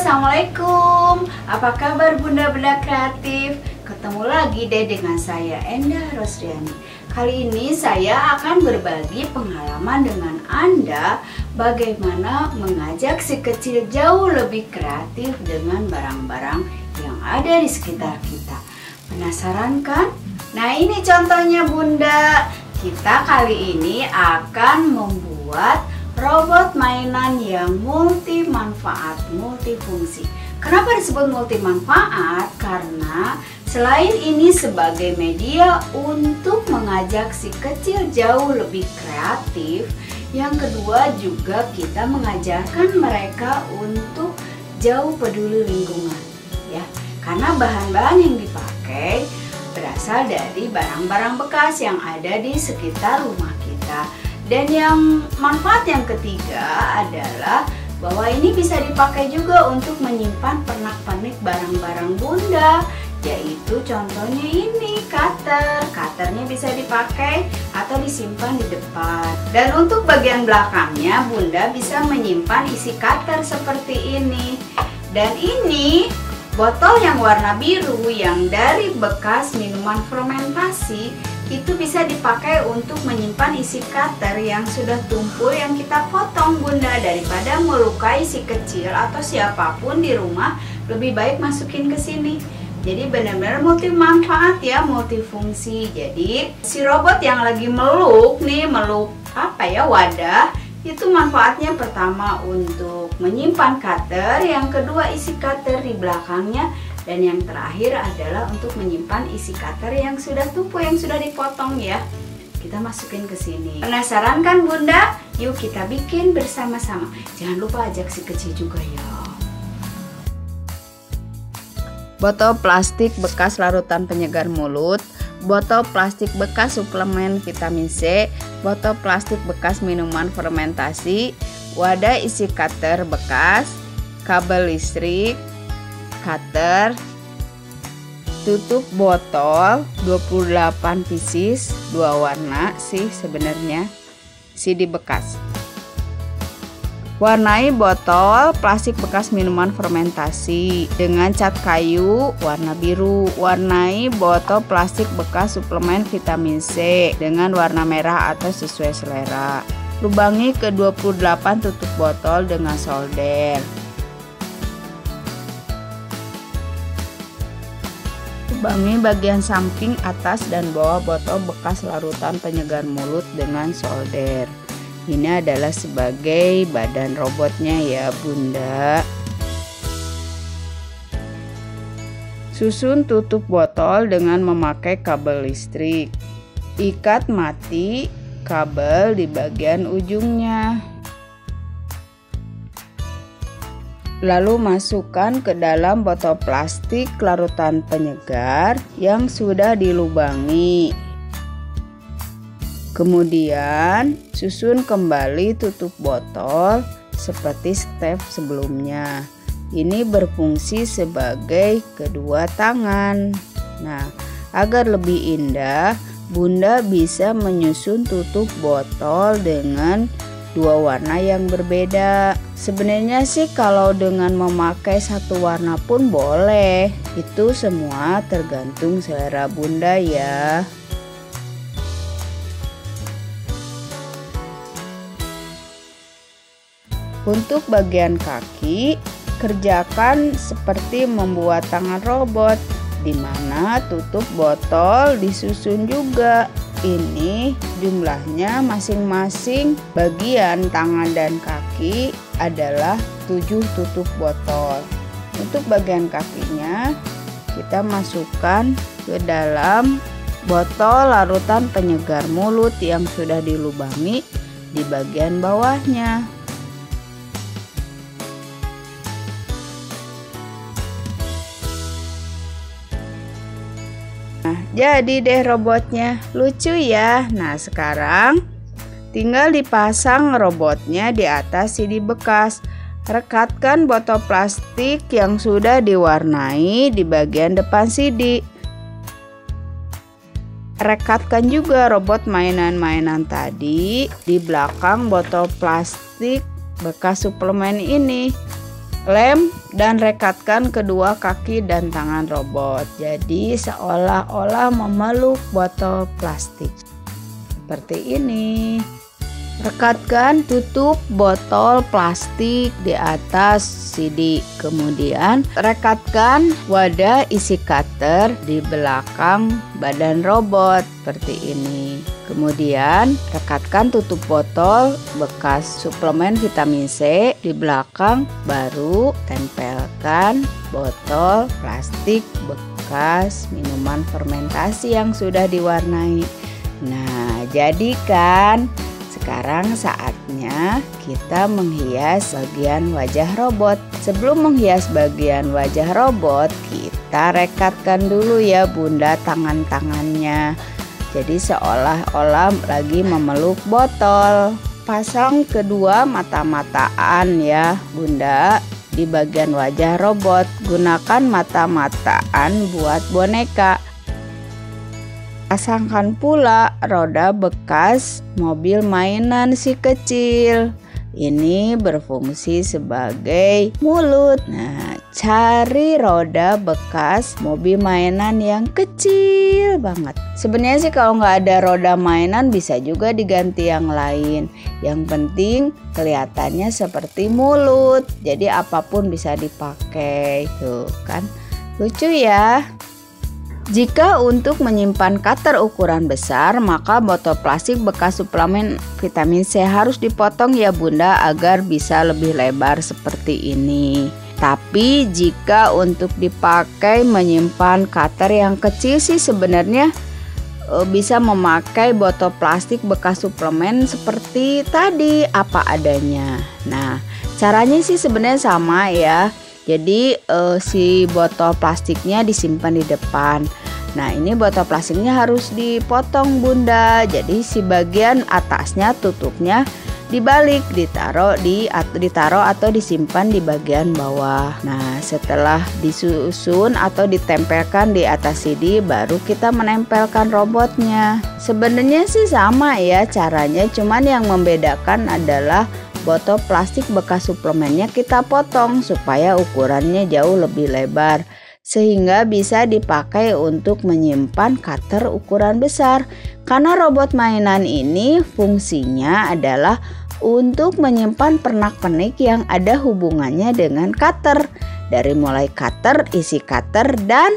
Assalamualaikum. Apa kabar bunda-bunda kreatif? Ketemu lagi deh dengan saya Enda Rosdiani. Kali ini saya akan berbagi pengalaman dengan Anda bagaimana mengajak si kecil jauh lebih kreatif dengan barang-barang yang ada di sekitar kita. Penasaran kan? Nah, ini contohnya bunda. Kita kali ini akan membuat robot mainan yang multi manfaat, multifungsi. Kenapa disebut multi manfaat? Karena selain ini sebagai media untuk mengajak si kecil jauh lebih kreatif, yang kedua juga kita mengajarkan mereka untuk jauh peduli lingkungan, ya. Karena bahan-bahan yang dipakai berasal dari barang-barang bekas yang ada di sekitar rumah kita. Dan yang manfaat yang ketiga adalah bahwa ini bisa dipakai juga untuk menyimpan pernak-pernik barang-barang bunda, yaitu contohnya ini cutter. Cutternya bisa dipakai atau disimpan di depan. Dan untuk bagian belakangnya bunda bisa menyimpan isi cutter seperti ini. Dan ini botol yang warna biru yang dari bekas minuman fermentasi itu bisa dipakai untuk menyimpan isi cutter yang sudah tumpul yang kita potong bunda. Daripada melukai si kecil atau siapapun di rumah, lebih baik masukin ke sini. Jadi benar-benar multi manfaat ya, multifungsi. Jadi si robot yang lagi meluk wadah, itu manfaatnya pertama untuk menyimpan cutter, yang kedua isi cutter di belakangnya, dan yang terakhir adalah untuk menyimpan isi cutter yang sudah tumpul, yang sudah dipotong ya. Kita masukin ke sini. Penasaran kan bunda? Yuk kita bikin bersama-sama. Jangan lupa ajak si kecil juga ya. Botol plastik bekas larutan penyegar mulut, botol plastik bekas suplemen vitamin C, botol plastik bekas minuman fermentasi, wadah isi cutter bekas, kabel listrik, cutter, tutup botol 28 pieces, 2 warna sih sebenarnya, CD bekas. Warnai botol plastik bekas minuman fermentasi dengan cat kayu warna biru. Warnai botol plastik bekas suplemen vitamin C dengan warna merah atau sesuai selera. Lubangi ke 28 tutup botol dengan solder. Lubangi bagian samping, atas, dan bawah botol bekas larutan penyegar mulut dengan solder. Ini adalah sebagai badan robotnya ya bunda. Susun tutup botol dengan memakai kabel listrik. Ikat mati kabel di bagian ujungnya. Lalu masukkan ke dalam botol plastik larutan penyegar yang sudah dilubangi. Kemudian susun kembali tutup botol seperti step sebelumnya. Ini berfungsi sebagai kedua tangan. Nah, agar lebih indah, bunda bisa menyusun tutup botol dengan 2 warna yang berbeda. Sebenarnya sih kalau dengan memakai satu warna pun boleh. Itu semua tergantung selera bunda ya. Untuk bagian kaki, kerjakan seperti membuat tangan robot, di mana tutup botol disusun juga. Ini jumlahnya masing-masing bagian tangan dan kaki adalah 7 tutup botol. Untuk bagian kakinya kita masukkan ke dalam botol larutan penyegar mulut yang sudah dilubangi di bagian bawahnya. Nah, jadi deh robotnya, lucu ya. Nah, sekarang tinggal dipasang robotnya di atas CD bekas. Rekatkan botol plastik yang sudah diwarnai di bagian depan CD. Rekatkan juga robot mainan-mainan tadi di belakang botol plastik bekas suplemen ini. lem dan rekatkan kedua kaki dan tangan robot. Jadi seolah-olah memeluk botol plastik. Seperti ini. Rekatkan tutup botol plastik di atas CD. Kemudian rekatkan wadah isi cutter di belakang badan robot seperti ini. Kemudian rekatkan tutup botol bekas suplemen vitamin C di belakang, baru tempelkan botol plastik bekas minuman fermentasi yang sudah diwarnai. Nah, jadi kan sekarang saatnya kita menghias bagian wajah robot. Sebelum menghias bagian wajah robot, kita rekatkan dulu ya Bunda tangan-tangannya. Jadi seolah-olah lagi memeluk botol. Pasang kedua mata-mataan ya Bunda di bagian wajah robot. Gunakan mata-mataan buat boneka. Pasangkan pula roda bekas mobil mainan si kecil. Ini berfungsi sebagai mulut. Nah, cari roda bekas mobil mainan yang kecil banget. Sebenarnya sih kalau nggak ada roda mainan bisa juga diganti yang lain. Yang penting kelihatannya seperti mulut. Jadi apapun bisa dipakai. Tuh kan, lucu ya. Jika untuk menyimpan cutter ukuran besar, maka botol plastik bekas suplemen vitamin C harus dipotong ya Bunda agar bisa lebih lebar seperti ini. Tapi jika untuk dipakai menyimpan cutter yang kecil sih sebenarnya bisa memakai botol plastik bekas suplemen seperti tadi apa adanya. Nah, caranya sih sebenarnya sama ya. Jadi si botol plastiknya disimpan di depan. Nah, ini botol plastiknya harus dipotong Bunda. Jadi si bagian atasnya tutupnya dibalik, ditaruh atau disimpan di bagian bawah. Nah, setelah disusun atau ditempelkan di atas CD, baru kita menempelkan robotnya. Sebenarnya sih sama ya caranya, cuman yang membedakan adalah botol plastik bekas suplemennya kita potong supaya ukurannya jauh lebih lebar sehingga bisa dipakai untuk menyimpan cutter ukuran besar. Karena robot mainan ini fungsinya adalah untuk menyimpan pernak-pernik yang ada hubungannya dengan cutter, dari mulai cutter, isi cutter, dan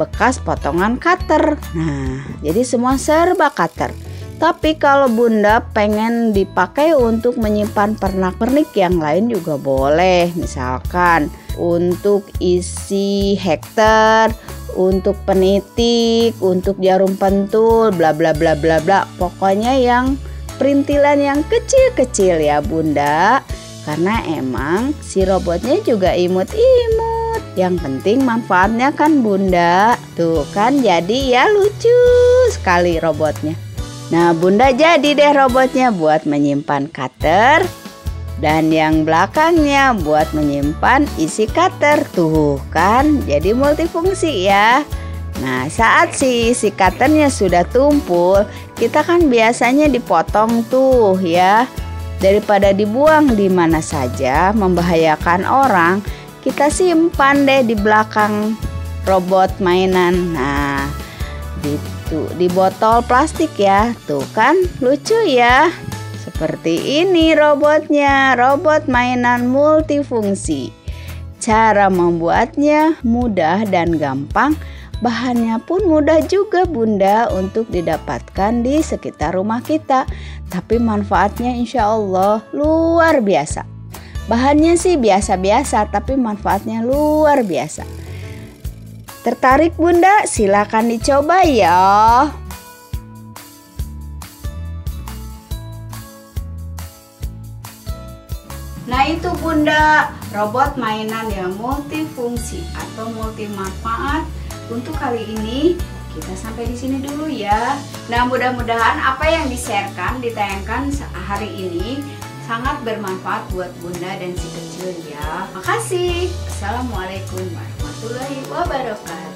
bekas potongan cutter. Nah, jadi semua serba cutter. Tapi kalau Bunda pengen dipakai untuk menyimpan pernak-pernik yang lain juga boleh. Misalkan untuk isi hektar, untuk penitik, untuk jarum pentul, bla bla bla bla bla. Pokoknya yang perintilan yang kecil-kecil ya Bunda. Karena emang si robotnya juga imut-imut. Yang penting manfaatnya kan Bunda. Tuh kan jadi ya lucu sekali robotnya. Nah, Bunda jadi deh robotnya buat menyimpan cutter dan yang belakangnya buat menyimpan isi cutter. Tuh kan jadi multifungsi ya. Nah, saat si cutternya sudah tumpul, kita kan biasanya dipotong tuh ya. Daripada dibuang di mana saja membahayakan orang, kita simpan deh di belakang robot mainan. Nah, di botol plastik ya. Tuh kan lucu ya. Seperti ini robotnya, robot mainan multifungsi. Cara membuatnya mudah dan gampang. Bahannya pun mudah juga Bunda untuk didapatkan di sekitar rumah kita. Tapi manfaatnya insya Allah luar biasa. Bahannya sih biasa-biasa, tapi manfaatnya luar biasa. Tertarik Bunda? Silakan dicoba ya. Nah itu Bunda, robot mainan yang multifungsi atau multi manfaat. Untuk kali ini kita sampai di sini dulu ya. Nah mudah-mudahan apa yang ditayangkan hari ini sangat bermanfaat buat Bunda dan si kecil ya. Makasih. Assalamualaikum warahmatullahi wabarakatuh.